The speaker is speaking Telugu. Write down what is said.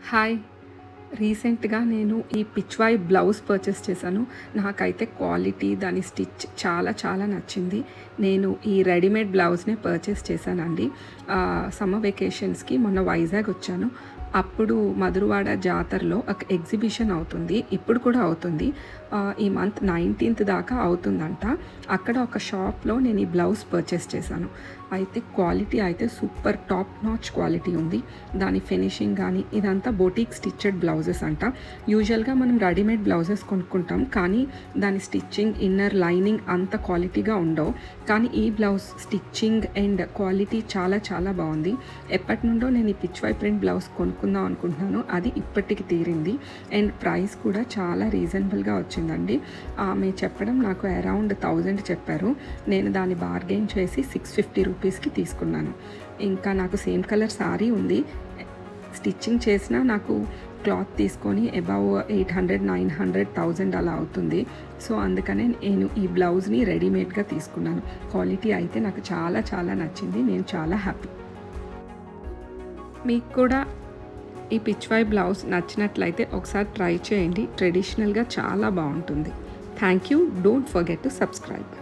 హాయ్. రీసెంట్‌గా నేను ఈ పిచ్‌వాయి బ్లౌజ్ పర్చేస్ చేశాను. నాకైతే క్వాలిటీ, దాని స్టిచ్ చాలా చాలా నచ్చింది. నేను ఈ రెడీమేడ్ బ్లౌజ్‌నే పర్చేస్ చేశానండి. సమ్మర్ వెకేషన్స్‌కి మొన్న వైజాగ్ వచ్చాను. అప్పుడు మధురవాడ జాతరలో ఒక ఎగ్జిబిషన్ అవుతుంది. ఇప్పుడు కూడా అవుతుంది. ఈ మంత్ 19th దాకా అవుతుందంట. అక్కడ ఒక షాప్‌లో నేను ఈ బ్లౌజ్ పర్చేస్ చేశాను. అయితే క్వాలిటీ అయితే సూపర్ టాప్ నాచ్ క్వాలిటీ ఉంది. దాని ఫినిషింగ్ గానీ ఇదంతా బొటిక్ స్టిచ్చెడ్ బ్లౌజెస్ అంట. యూజువల్‌గా మనం రెడీమేడ్ బ్లౌజెస్ కొనుక్కుంటాం. కానీ దాని స్టిచ్చింగ్, ఇన్నర్ లైనింగ్ అంత క్వాలిటీగా ఉండవు. కానీ ఈ బ్లౌజ్ స్టిచ్చింగ్ అండ్ క్వాలిటీ చాలా చాలా బాగుంది. ఎప్పటి నుండో నేను ఈ పిచ్‌వాయి ప్రింట్ బ్లౌజ్ కొనుక్కుందాం అనుకుంటున్నాను. అది ఇప్పటికి తీరింది. అండ్ ప్రైస్ కూడా చాలా రీజనబుల్గా వచ్చిందండి. ఆమె చెప్పడం నాకు అరౌండ్ 1000 చెప్పారు. నేను దాన్ని బార్గెయిన్ చేసి 650 రూపీస్కి తీసుకున్నాను. ఇంకా నాకు సేమ్ కలర్ సారీ ఉంది. స్టిచ్చింగ్ చేసినా నాకు క్లాత్ తీసుకొని అబౌవ్ 800, 900, 1000 అలా అవుతుంది. సో అందుకనే నేను ఈ బ్లౌజ్ని రెడీమేడ్గా తీసుకున్నాను. క్వాలిటీ అయితే నాకు చాలా చాలా నచ్చింది. నేను చాలా హ్యాపీ. మీకు కూడా ఈ పిచ్‌వాయి బ్లౌజ్ నచ్చినట్లయితే ఒకసారి ట్రై చేయండి. ట్రెడిషనల్‌గా చాలా బాగుంటుంది. Thank you. Don't forget to subscribe.